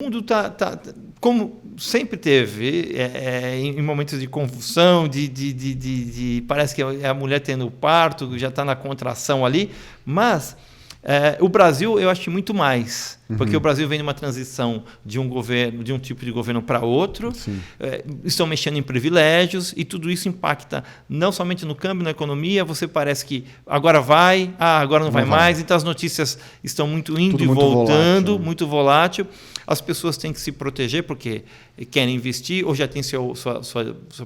mundo como sempre teve, em momentos de convulsão, parece que é a mulher tendo parto, já está na contração ali, mas o Brasil eu acho muito mais, porque o Brasil vem numa transição de um governo, de um tipo de governo para outro, estão mexendo em privilégios e tudo isso impacta não somente no câmbio, na economia. Você parece que agora vai, agora não vai mais, então as notícias estão muito indo tudo e muito voltando, volátil, muito volátil. As pessoas têm que se proteger porque querem investir ou já tem sua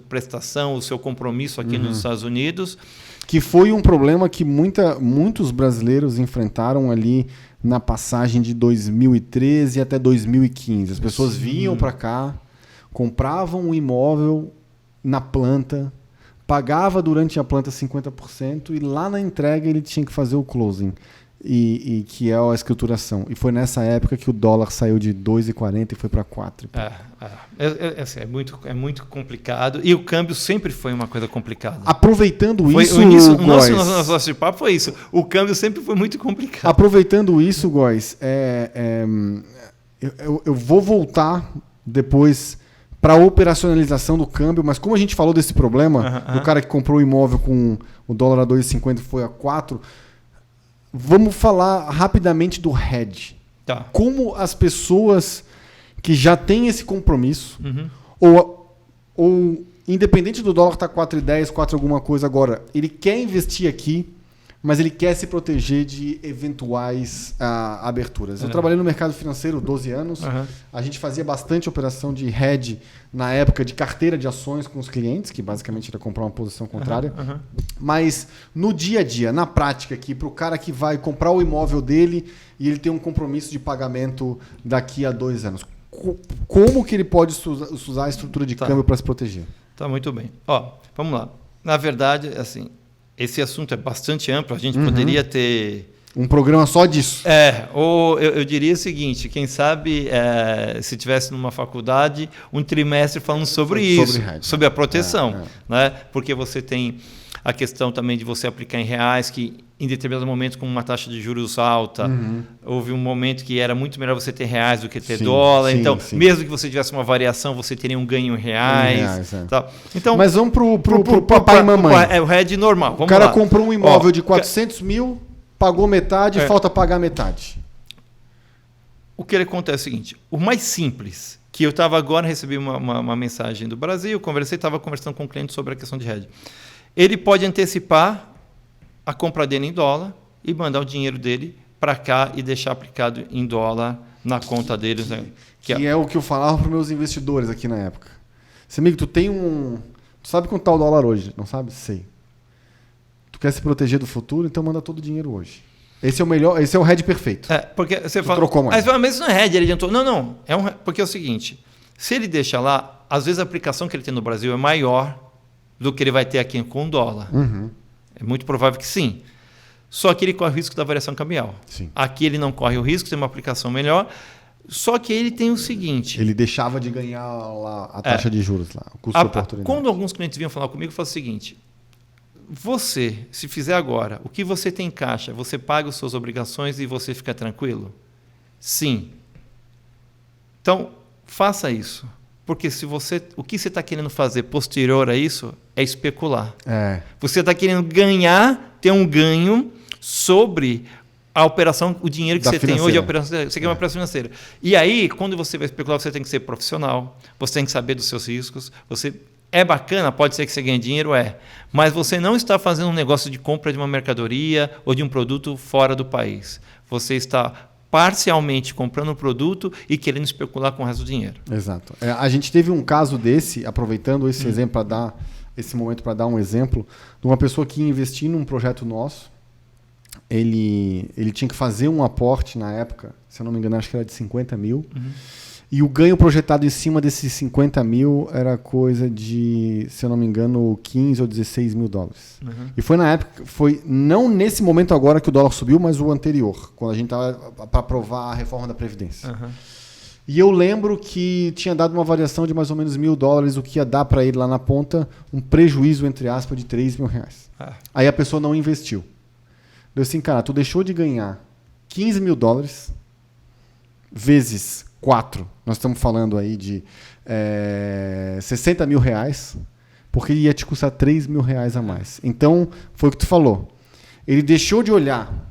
prestação, o seu compromisso aqui nos Estados Unidos. Que foi um problema que muitos brasileiros enfrentaram ali na passagem de 2013 até 2015. As pessoas vinham para cá, compravam um imóvel na planta, pagava durante a planta 50% e lá na entrega ele tinha que fazer o closing. E que é a escrituração. E foi nessa época que o dólar saiu de 2,40 e foi para 4. É muito complicado. E o câmbio sempre foi uma coisa complicada. Aproveitando isso, o nosso de papo foi isso. O câmbio sempre foi muito complicado. Aproveitando isso, Góes, eu vou voltar depois para a operacionalização do câmbio, mas como a gente falou desse problema, do cara que comprou o imóvel com o dólar a 2,50 foi a 4, vamos falar rapidamente do hedge. Tá. Como as pessoas que já têm esse compromisso, ou independente do dólar estar 4,10, 4 alguma coisa agora, ele quer investir aqui, mas ele quer se proteger de eventuais aberturas. Eu trabalhei no mercado financeiro 12 anos, a gente fazia bastante operação de hedge na época de carteira de ações com os clientes, que basicamente era comprar uma posição contrária. Mas no dia a dia, na prática aqui, para o cara que vai comprar o imóvel dele e ele tem um compromisso de pagamento daqui a 2 anos, como que ele pode usar a estrutura de câmbio para se proteger? Tá, muito bem. Vamos lá. Na verdade, assim, esse assunto é bastante amplo, a gente poderia ter um programa só disso. Ou eu diria o seguinte, quem sabe se tivesse numa faculdade um trimestre falando sobre isso, sobre a proteção, né? Porque você tem a questão também de você aplicar em reais, que em determinado momento com uma taxa de juros alta, houve um momento que era muito melhor você ter reais do que ter dólar. Então, mesmo que você tivesse uma variação, você teria um ganho em reais. Tá. Então, mas vamos pro papai e mamãe. O hedge normal. O cara comprou um imóvel de 400 mil, pagou metade, falta pagar metade. O que acontece é o seguinte, o mais simples, que eu estava agora, recebi uma mensagem do Brasil, estava conversando com um cliente sobre a questão de hedge. Ele pode antecipar a compra dele em dólar e mandar o dinheiro dele para cá e deixar aplicado em dólar na conta deles. Que é o que eu falava para os meus investidores aqui na época. Amigo, tu sabe quanto está o dólar hoje? Não sabe? Sei. Tu quer se proteger do futuro, então manda todo o dinheiro hoje. Esse é o melhor, esse é o hedge perfeito. Porque você fala, trocou mais. Mas isso não é hedge, ele adiantou. Não. Porque é o seguinte, se ele deixa lá, às vezes a aplicação que ele tem no Brasil é maior do que ele vai ter aqui com o dólar. É muito provável que sim. Só que ele corre o risco da variação cambial. Sim. Aqui ele não corre o risco, tem uma aplicação melhor. Só que ele tem o seguinte... Ele deixava de ganhar lá a taxa de juros, lá, o custo de oportunidade. Quando alguns clientes vinham falar comigo, eu falo o seguinte, você, se fizer agora, o que você tem em caixa, você paga as suas obrigações e você fica tranquilo? Sim. Então, faça isso. Porque o que você está querendo fazer posterior a isso é especular. Você está querendo ter um ganho sobre a operação, o dinheiro que você tem hoje, você quer uma operação financeira. E aí, quando você vai especular, você tem que ser profissional, você tem que saber dos seus riscos. É bacana, pode ser que você ganhe dinheiro, mas você não está fazendo um negócio de compra de uma mercadoria ou de um produto fora do país. Você está parcialmente comprando um produto e querendo especular com o resto do dinheiro. Exato. A gente teve um caso desse, aproveitando esse exemplo para dar esse momento para dar um exemplo, de uma pessoa que ia investir num projeto nosso. Ele tinha que fazer um aporte na época, se eu não me engano, acho que era de 50 mil. E o ganho projetado em cima desses 50 mil era coisa de, se eu não me engano, 15 ou 16 mil dólares. E foi na época, não nesse momento agora que o dólar subiu, mas o anterior, quando a gente estava para aprovar a reforma da Previdência. E eu lembro que tinha dado uma variação de mais ou menos $1.000, o que ia dar para ele lá na ponta um prejuízo, entre aspas, de R$3 mil. Aí a pessoa não investiu. Eu assim, cara, tu deixou de ganhar $15 mil vezes 4, nós estamos falando aí de 60 mil reais, porque ia te custar 3 mil reais a mais. Então, foi o que tu falou. Ele deixou de olhar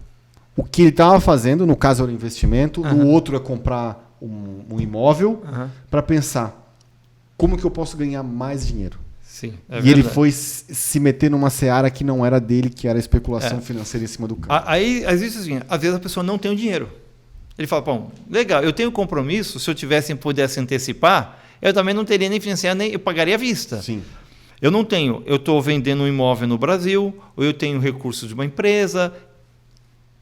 o que ele estava fazendo, no caso era o investimento, no outro é comprar um imóvel, para pensar como que eu posso ganhar mais dinheiro. Sim, e ele foi se meter numa seara que não era dele, que era a especulação financeira em cima do carro. Aí, às vezes a pessoa não tem o dinheiro. Ele fala, bom, legal, eu tenho compromisso, se eu pudesse antecipar, eu também não teria nem financiado, nem eu pagaria à vista. Sim. Eu não tenho, eu estou vendendo um imóvel no Brasil, ou eu tenho recursos de uma empresa,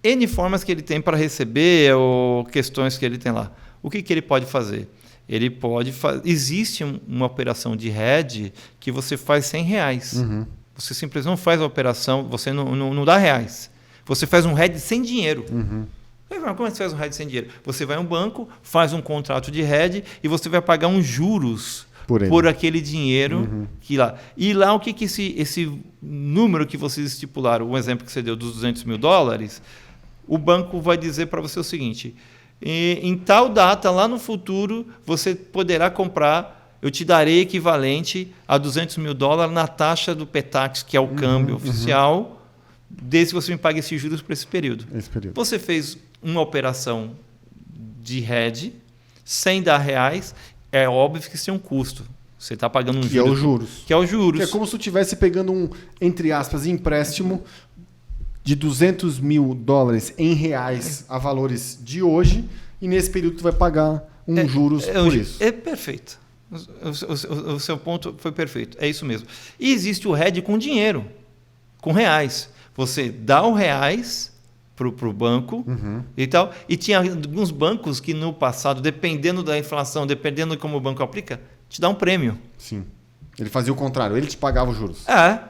N formas que ele tem para receber, ou questões que ele tem lá. O que ele pode fazer? Ele pode existe uma operação de hedge que você faz R$100. Você simplesmente não faz a operação, você não dá reais. Você faz um hedge sem dinheiro. Como é que você faz um hedge sem dinheiro? Você vai a um banco, faz um contrato de hedge e você vai pagar uns juros por aquele dinheiro que lá. E lá o que esse número que vocês estipularam, o exemplo que você deu dos $200 mil, o banco vai dizer para você o seguinte: em tal data, lá no futuro, você poderá comprar, eu te darei equivalente a $200 mil na taxa do PETAX, que é o câmbio oficial, desde que você me pague esses juros por esse período. Você fez uma operação de hedge, sem dar reais, é óbvio que isso tem um custo. Você está pagando um juros. Que é os juros. Que é os juros. Que é como se tu estivesse pegando um, entre aspas, empréstimo de $200 mil em reais a valores de hoje, e nesse período tu vai pagar juros por isso. É perfeito. O seu ponto foi perfeito. É isso mesmo. E existe o hedge com dinheiro, com reais. Você dá o reais para o banco e tal. E tinha alguns bancos que no passado, dependendo da inflação, dependendo de como o banco aplica, te dá um prêmio. Sim. Ele fazia o contrário, ele te pagava os juros.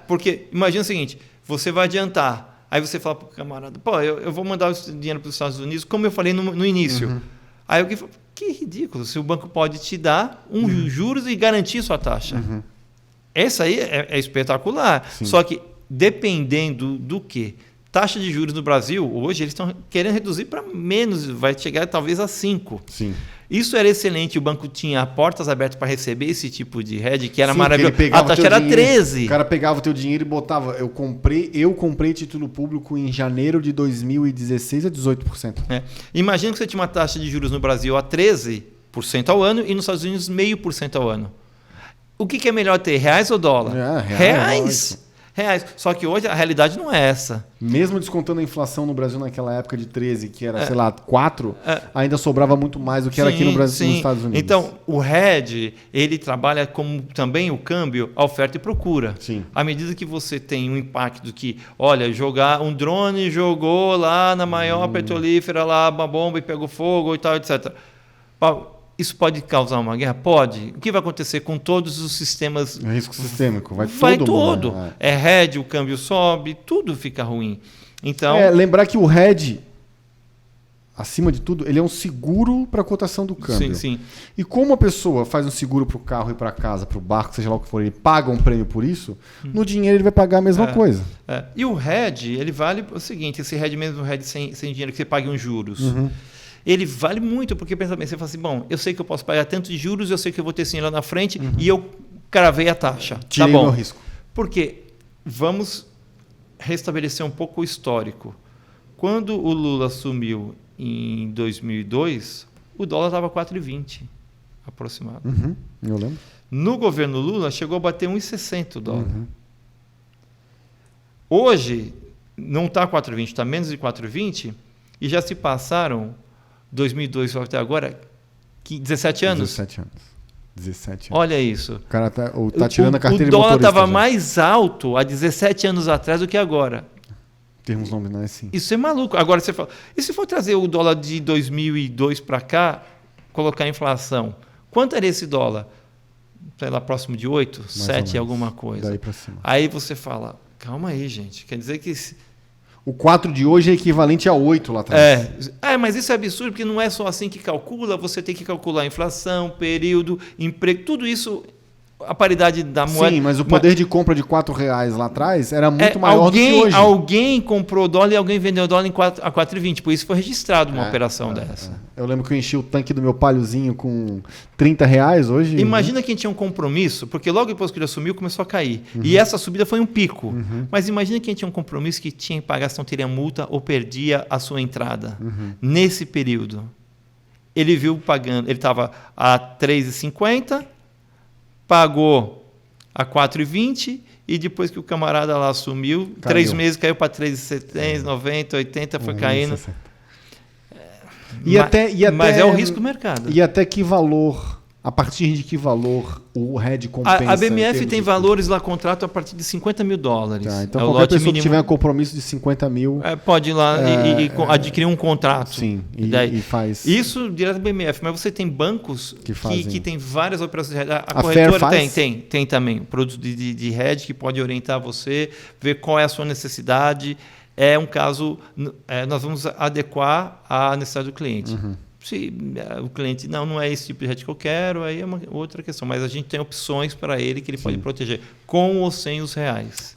Porque imagina o seguinte, você vai adiantar. Aí você fala para o camarada, eu vou mandar o dinheiro para os Estados Unidos, como eu falei no início. Aí alguém fala, que ridículo, se o banco pode te dar juros e garantir sua taxa. Essa aí é espetacular. Sim. Só que dependendo do que? Taxa de juros no Brasil, hoje, eles estão querendo reduzir para menos, vai chegar talvez a 5%. Sim. Isso era excelente, o banco tinha portas abertas para receber esse tipo de hedge, que era maravilhoso. A taxa era 13%. O cara pegava o teu dinheiro e botava. Eu comprei título público em janeiro de 2016 a 18%. Imagina que você tinha uma taxa de juros no Brasil a 13% ao ano e nos Estados Unidos 0,5% ao ano. O que é melhor ter, reais ou dólar? Reais. Só que hoje a realidade não é essa. Mesmo descontando a inflação no Brasil naquela época de 13, que era, 4, ainda sobrava muito mais do que era aqui no Brasil e nos Estados Unidos. Então, o hedge, ele trabalha como também o câmbio, a oferta e procura. Sim. À medida que você tem um impacto que, olha, jogar um drone jogou lá na maior petrolífera, lá uma bomba e pegou fogo e tal, etc. Isso pode causar uma guerra? Pode. O que vai acontecer com todos os sistemas? Risco sistêmico. Vai todo. É hedge, o câmbio sobe, tudo fica ruim. Então, lembrar que o hedge, acima de tudo, ele é um seguro para a cotação do câmbio. Sim. E como a pessoa faz um seguro para o carro e para casa, para o barco, seja lá o que for, ele paga um prêmio por isso, no dinheiro ele vai pagar a mesma coisa. E o hedge, ele vale o seguinte, esse hedge mesmo, o hedge sem dinheiro, que você paga uns juros. Ele vale muito, porque pensa bem, você fala assim, bom, eu sei que eu posso pagar tanto de juros, eu sei que eu vou ter sim lá na frente, e eu cravei a taxa. Tirei meu risco. Porque vamos restabelecer um pouco o histórico. Quando o Lula assumiu em 2002, o dólar estava 4,20 aproximado. Eu lembro. No governo Lula, chegou a bater 1,60 o dólar. Hoje, não está 4,20, está menos de 4,20, e já se passaram 2002 até agora, 17 anos. 17 anos. Olha isso. O cara tá tirando a carteira de motorista. O dólar estava mais alto há 17 anos atrás do que agora. Termos nominais, sim. Isso é maluco. Agora você fala, e se for trazer o dólar de 2002 para cá, colocar a inflação, quanto era esse dólar? Sei lá, próximo de 8, mais 7, alguma coisa. Daí para cima. Aí você fala, calma aí, gente. Quer dizer que... O 4 de hoje é equivalente a 8 lá atrás. Mas isso é absurdo, porque não é só assim que calcula, você tem que calcular a inflação, período, emprego, tudo isso a paridade da moeda. Sim, mas o poder de compra de R$4 lá atrás era muito maior do que hoje. Alguém comprou dólar e alguém vendeu dólar a 4,20. Por isso foi registrado uma operação dessa. Eu lembro que eu enchi o tanque do meu Paliozinho com R$30 hoje. Imagina quem tinha um compromisso, porque logo depois que ele assumiu começou a cair. E essa subida foi um pico. Mas imagina quem tinha um compromisso que tinha que pagar, se não teria multa ou perdia a sua entrada. Nesse período, ele viu pagando, ele estava a 3,50, pagou a 4,20 e depois que o camarada lá assumiu, 3 meses caiu para 3,70, 90, 80, foi caindo. Mas é o risco do mercado. E até que valor, a partir de que valor o hedge compensa? A BMF tem valores lá, contrato a partir de $50 mil. Tá, então qualquer pessoa mínimo, que tiver um compromisso de 50 mil... pode ir lá e adquirir um contrato. Sim, e faz... Isso direto da BMF, mas você tem bancos que tem várias operações de hedge. A corretora tem também produtos de hedge que pode orientar você, ver qual é a sua necessidade. É um caso, nós vamos adequar à necessidade do cliente. Se o cliente, não é esse tipo de hedge que eu quero, aí é uma outra questão. Mas a gente tem opções para ele que ele pode proteger, com ou sem os reais.